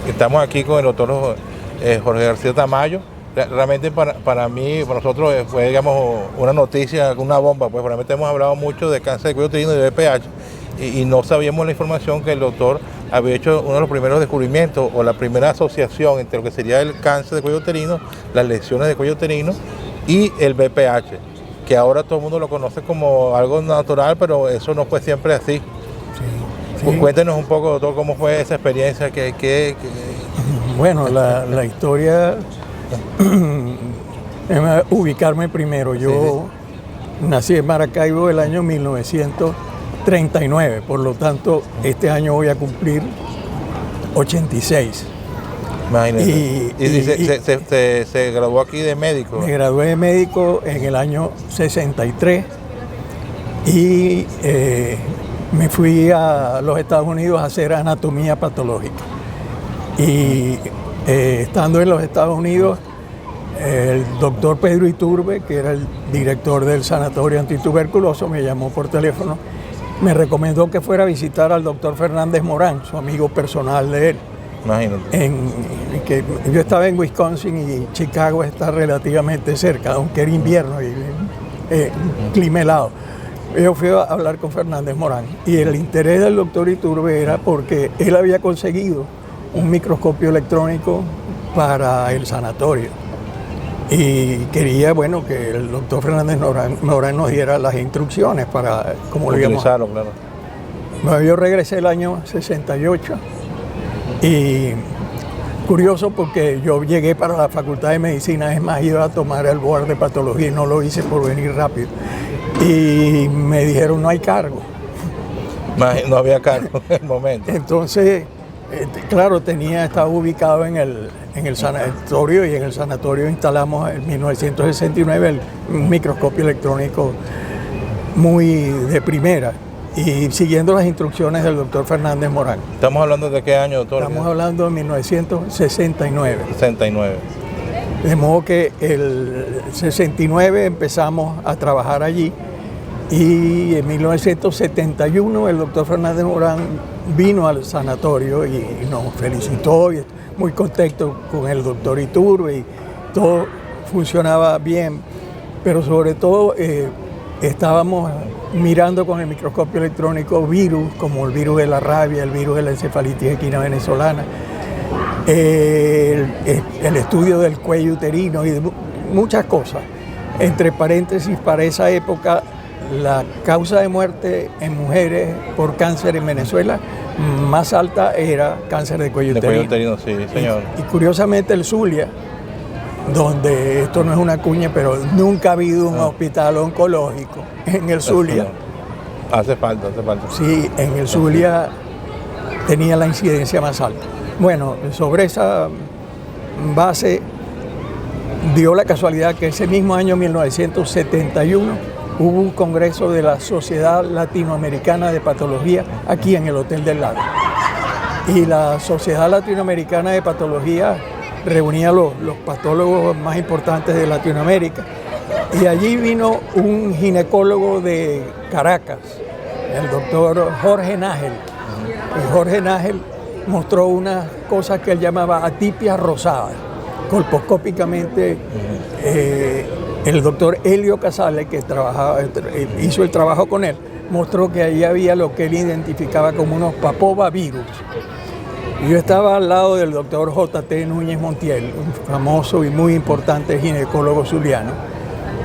Estamos aquí con el doctor Jorge García Tamayo. Realmente para mí, para nosotros fue, digamos, una noticia, una bomba, pues realmente hemos hablado mucho de cáncer de cuello uterino y de BPH y no sabíamos la información que el doctor había hecho uno de los primeros descubrimientos o la primera asociación entre lo que sería el cáncer de cuello uterino, las lesiones de cuello uterino y el BPH, que ahora todo el mundo lo conoce como algo natural, pero eso no fue siempre así. Sí. Pues cuéntenos un poco, doctor, cómo fue esa experiencia. Bueno, la historia, ubicarme primero. Yo nací en Maracaibo el año 1939, por lo tanto, este año voy a cumplir 86. Imagínate. ¿Y se graduó aquí de médico? Me gradué de médico en el año 63 y me fui a los Estados Unidos a hacer anatomía patológica. Y estando en los Estados Unidos, el doctor Pedro Iturbe, que era el director del sanatorio antituberculoso, me llamó por teléfono, me recomendó que fuera a visitar al doctor Fernández Morán, su amigo personal de él. Imagínate. Yo estaba en Wisconsin y Chicago está relativamente cerca, aunque era invierno y clima helado. Yo fui a hablar con Fernández Morán y el interés del doctor Iturbe era porque él había conseguido un microscopio electrónico para el sanatorio y quería, bueno, que el doctor Fernández Morán nos diera las instrucciones para cómo lo íbamos a... Claro. Bueno, yo regresé el año 68 y curioso porque yo llegué para la Facultad de Medicina, es más, iba a tomar el board de patología y no lo hice por venir rápido. Y me dijeron, no hay cargo. No había cargo en el momento. Entonces, claro, estaba ubicado en el sanatorio y en el sanatorio instalamos en 1969 un microscopio electrónico muy de primera y siguiendo las instrucciones del doctor Fernández Morán. ¿Estamos hablando de qué año, doctor? Estamos hablando de 1969. 69. De modo que el 69 empezamos a trabajar allí y en 1971 el doctor Fernández Morán vino al sanatorio y nos felicitó y muy contento con el doctor Iturbe y todo funcionaba bien, pero sobre todo estábamos mirando con el microscopio electrónico virus como el virus de la rabia, el virus de la encefalitis equina venezolana, el estudio del cuello uterino y de muchas cosas. Entre paréntesis, para esa época la causa de muerte en mujeres por cáncer en Venezuela más alta era cáncer de cuello uterino. Cuello uterino, sí, señor. Y curiosamente el Zulia, donde esto no es una cuña, pero nunca ha habido un hospital oncológico en el Zulia. Hace falta. Sí, en el Zulia tenía la incidencia más alta. Bueno, sobre esa base dio la casualidad que ese mismo año 1971 hubo un congreso de la Sociedad Latinoamericana de Patología aquí en el Hotel del Lago. Y la Sociedad Latinoamericana de Patología reunía a los patólogos más importantes de Latinoamérica. Y allí vino un ginecólogo de Caracas, el doctor Jorge Nájel. Y Jorge Nájel mostró unas cosas que él llamaba atipia rosada. Colposcópicamente, el doctor Helio Casale, que hizo el trabajo con él, mostró que ahí había lo que él identificaba como unos papovavirus. Yo estaba al lado del doctor J.T. Núñez Montiel, un famoso y muy importante ginecólogo zuliano,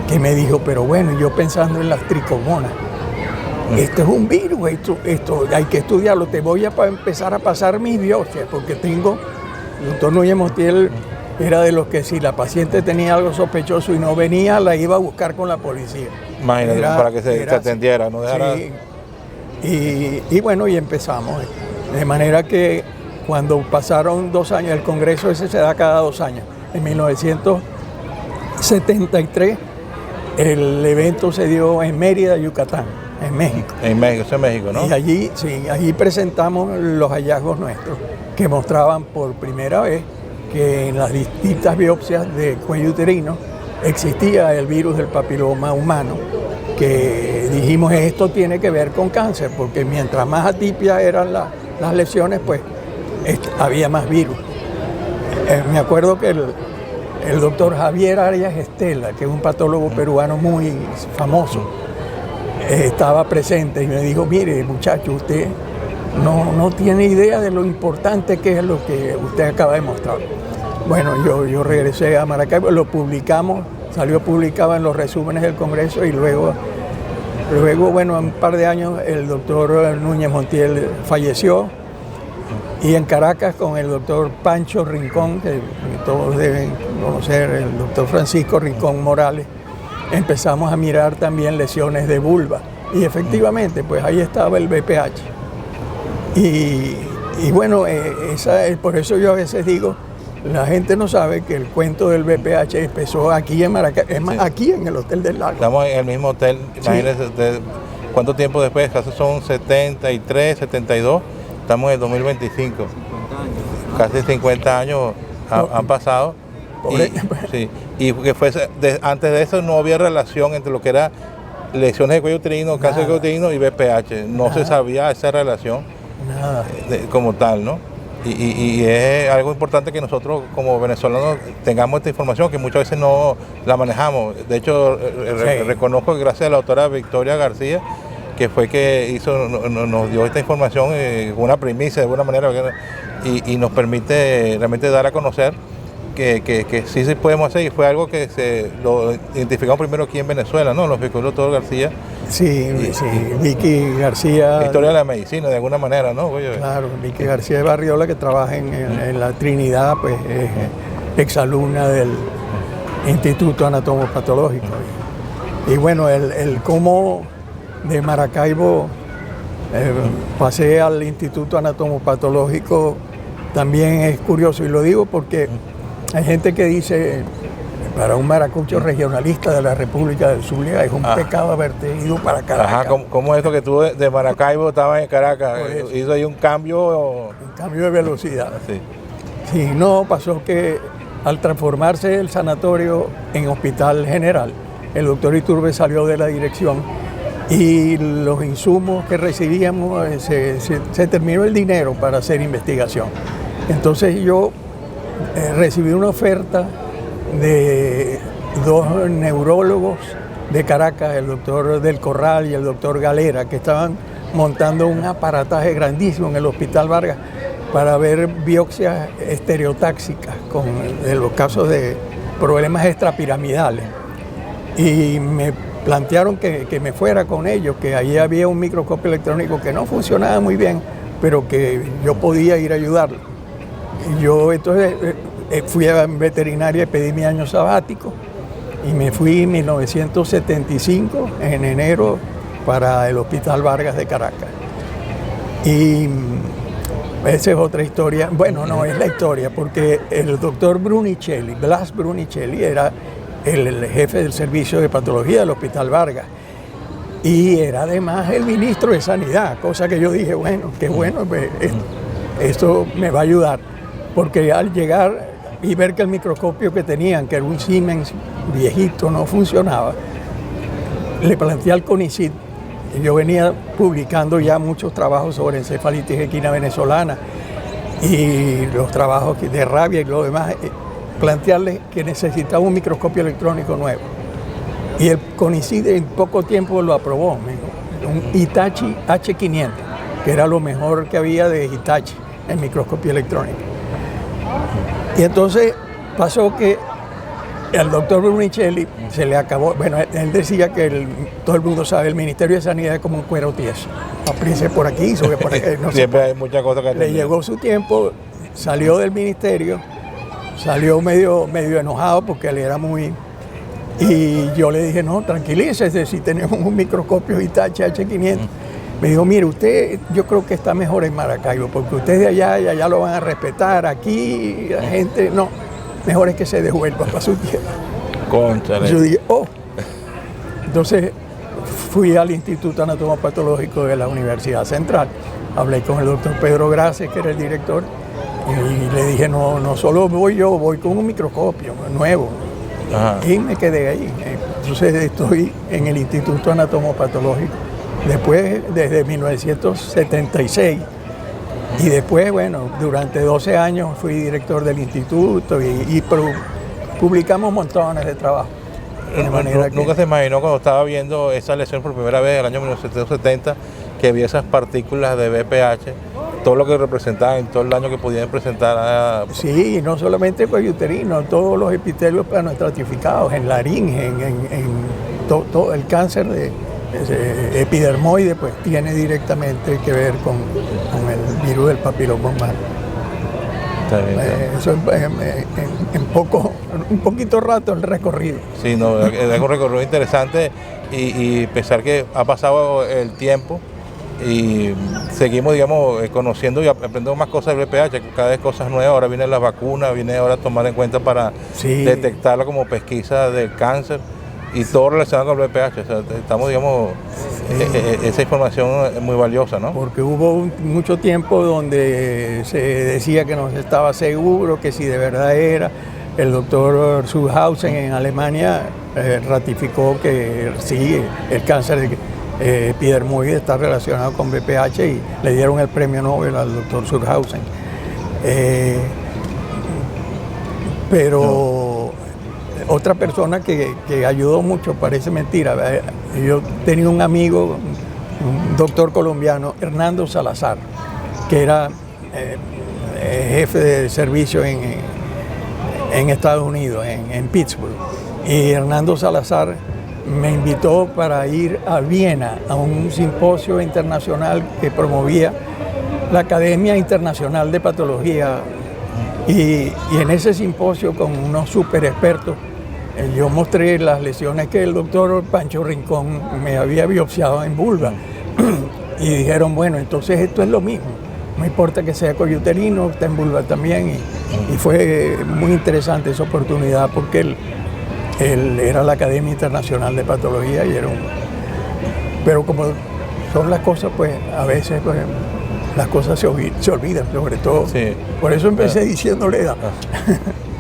que me dijo, pero bueno, yo pensando en las tricomonas, esto es un virus, esto hay que estudiarlo, te voy a empezar a pasar mis biopsias, porque el doctor Núñez Montiel era de los que si la paciente tenía algo sospechoso y no venía, la iba a buscar con la policía. Imagínate, para que se atendiera, no dejara... Sí. Y bueno, y empezamos. De manera que cuando pasaron 2 años, el congreso ese se da cada 2 años. En 1973, el evento se dio en Mérida, Yucatán, en México. En México, eso es México, ¿no? Y allí presentamos los hallazgos nuestros, que mostraban por primera vez que en las distintas biopsias de cuello uterino existía el virus del papiloma humano, que dijimos esto tiene que ver con cáncer, porque mientras más atipia eran las lesiones, pues había más virus. Me acuerdo que el doctor Javier Arias Estela, que es un patólogo peruano muy famoso, estaba presente y me dijo, mire muchacho, usted no tiene idea de lo importante que es lo que usted acaba de mostrar. Bueno, yo regresé a Maracaibo, lo publicamos, salió publicado en los resúmenes del Congreso y luego, bueno, en un par de años el doctor Núñez Montiel falleció y en Caracas con el doctor Pancho Rincón, que todos deben conocer, el doctor Francisco Rincón Morales, empezamos a mirar también lesiones de vulva y efectivamente pues ahí estaba el VPH y bueno, por eso yo a veces digo, la gente no sabe que el cuento del VPH empezó aquí en Maracaibo, es más, aquí en el Hotel del Lago. Estamos en el mismo hotel, imagínense cuánto tiempo después, casi son 73, 72, estamos en el 2025, casi 50 años han pasado. Y que antes de eso no había relación entre lo que era lesiones de cuello uterino, cáncer de cuello uterino y VPH. No se sabía esa relación como tal, ¿no? Y es algo importante que nosotros como venezolanos tengamos esta información, que muchas veces no la manejamos. De hecho, reconozco que gracias a la doctora Victoria García, que fue que nos dio esta información, una primicia de alguna manera, y nos permite realmente dar a conocer que sí podemos hacer, y fue algo que lo identificamos primero aquí en Venezuela, ¿no? Los vehículos doctor García. Sí, Vicky García. Historia de la medicina, de alguna manera, ¿no? Claro, Vicky García de Barriola, que trabaja en la Trinidad, pues es exalumna del Instituto Anatomopatológico. Y bueno, el cómo de Maracaibo pasé al Instituto Anatomopatológico también es curioso, y lo digo porque hay gente que dice, para un maracucho regionalista de la República del Zulia es un pecado haberte ido para Caracas. Ajá, ¿cómo es esto que tú de Maracaibo estabas en Caracas? ¿Hizo ahí un cambio? Un cambio de velocidad. Sí. Sí, no, pasó que al transformarse el sanatorio en hospital general, el doctor Iturbe salió de la dirección y los insumos que recibíamos, se terminó el dinero para hacer investigación. Entonces yo recibí una oferta de dos neurólogos de Caracas, el doctor Del Corral y el doctor Galera, que estaban montando un aparataje grandísimo en el Hospital Vargas para ver biopsias estereotáxicas en los casos de problemas extrapiramidales. Y me plantearon que me fuera con ellos, que allí había un microscopio electrónico que no funcionaba muy bien, pero que yo podía ir a ayudarlo. Y yo entonces fui a veterinaria y pedí mi año sabático y me fui en 1975, en enero, para el Hospital Vargas de Caracas. Y esa es otra historia. Bueno, no es la historia, porque el doctor Brunicelli, Blas Brunicelli, era el jefe del servicio de patología del Hospital Vargas. Y era además el ministro de Sanidad, cosa que yo dije, bueno, qué bueno, pues, esto me va a ayudar. Porque al llegar y ver que el microscopio que tenían, que era un Siemens viejito, no funcionaba, le planteé al CONICYT. Yo venía publicando ya muchos trabajos sobre encefalitis equina venezolana y los trabajos de rabia y lo demás, plantearle que necesitaba un microscopio electrónico nuevo. Y el CONICYT en poco tiempo lo aprobó, un Hitachi H500, que era lo mejor que había de Hitachi en microscopio electrónico. Y entonces pasó que al doctor Brunicelli se le acabó, bueno, él decía que todo el mundo sabe, el Ministerio de Sanidad es como un cuero tieso. Apriese por aquí, sube por aquí. No Siempre hay muchas cosas que le llegó su tiempo, salió del ministerio, salió medio enojado porque él era muy... Y yo le dije, no, tranquilícese, si tenemos un microscopio Hitachi H500. Me dijo, mire, usted yo creo que está mejor en Maracaibo, porque usted de allá y allá lo van a respetar, aquí la gente, no, mejor es que se devuelva para su tierra. Cónchale. Yo dije, oh. Entonces fui al Instituto Anatomopatológico de la Universidad Central, hablé con el doctor Pedro Graces, que era el director, y le dije, no solo voy yo, voy con un microscopio nuevo. Ajá. Y me quedé ahí. Entonces estoy en el Instituto Anatomopatológico. Después, desde 1976, Y después, bueno, durante 12 años fui director del instituto y publicamos montones de trabajo. Nunca se imaginó cuando estaba viendo esa lesión por primera vez en el año 1970 que había esas partículas de BPH, todo lo que representaban, todo el daño que podían presentar. Sí, no solamente el cuello uterino, todos los epitelios planoestratificados, en laringe, en todo el cáncer de epidermoide, pues tiene directamente que ver con el virus del papiloma humano. Eso un poquito rato el recorrido. Sí, no, es un recorrido interesante y pensar que ha pasado el tiempo y seguimos, digamos, conociendo y aprendiendo más cosas del VPH, cada vez cosas nuevas. Ahora viene la vacuna, viene ahora a tomar en cuenta para detectarla como pesquisa del cáncer y todo relacionado con el VPH. O sea, estamos, digamos, esa información es muy valiosa, ¿no? Porque hubo mucho tiempo donde se decía que no se estaba seguro, que si de verdad era. El doctor Suhausen en Alemania ratificó que sí, el cáncer epidermoide está relacionado con VPH y le dieron el premio Nobel al doctor Suhausen. Pero otra persona que ayudó mucho, parece mentira, yo tenía un amigo, un doctor colombiano, Hernando Salazar, que era jefe de servicio en Estados Unidos, en Pittsburgh. Y Hernando Salazar me invitó para ir a Viena a un simposio internacional que promovía la Academia Internacional de Patología. Y en ese simposio, con unos super expertos, yo mostré las lesiones que el doctor Pancho Rincón me había biopsiado en vulva. Y dijeron, bueno, entonces esto es lo mismo. No importa que sea cuello uterino, está en vulva también. Y fue muy interesante esa oportunidad porque él era la Academia Internacional de Patología y era pero como son las cosas, pues a veces pues, las cosas se olvidan, sobre todo. Sí. Por eso empecé diciéndole edad.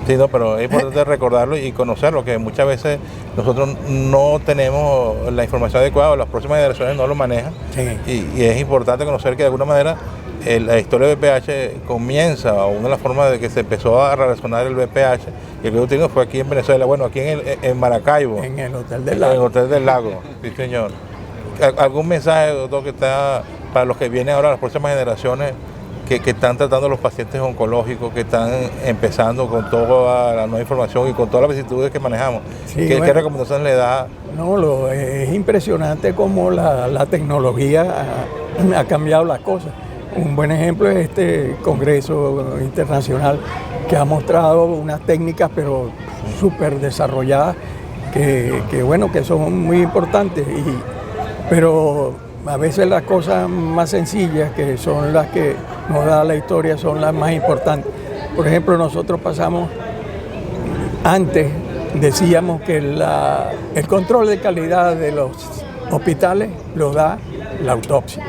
Sí, no, pero es importante recordarlo y conocerlo, que muchas veces nosotros no tenemos la información adecuada, las próximas generaciones no lo manejan. Sí. Y es importante conocer que de alguna manera la historia del VPH comienza, o una de las formas de que se empezó a relacionar el VPH y el cuello uterino fue aquí en Venezuela, bueno, aquí en Maracaibo. En el Hotel del Lago. En el Hotel del Lago, sí señor. ¿Algún mensaje, doctor, que está para los que vienen ahora, las próximas generaciones, que están tratando los pacientes oncológicos, que están empezando con toda la nueva información y con todas las vicisitudes que manejamos? Sí, ¿Qué recomendaciones le da? No, es impresionante cómo la tecnología ha cambiado las cosas. Un buen ejemplo es este congreso internacional que ha mostrado unas técnicas pero súper desarrolladas que son muy importantes, pero a veces las cosas más sencillas, que son las que nos da la historia, son las más importantes. Por ejemplo, nosotros antes decíamos que el control de calidad de los hospitales lo da la autopsia.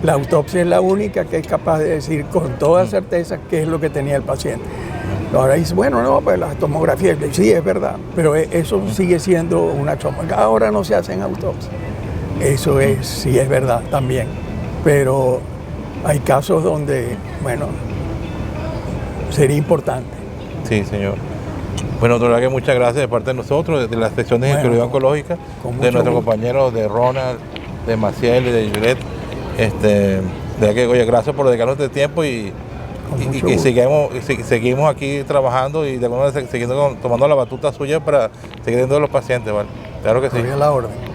La autopsia es la única que es capaz de decir con toda certeza qué es lo que tenía el paciente. Ahora dice, bueno, no, pues la tomografía, sí, es verdad, pero eso sigue siendo una tomografía. Ahora no se hacen autopsias. Eso sí es verdad también, pero hay casos donde, bueno, sería importante. Sí, señor. Bueno, doctor, que muchas gracias de parte de nosotros, de las secciones de Ginecología Oncológica, de nuestros compañeros de Ronald, de Maciel y de Juliet. Gracias por dedicarnos este tiempo y que seguimos aquí trabajando y de alguna manera tomando la batuta suya para seguir viendo a los pacientes, ¿vale? Claro que sí. Estoy a la orden.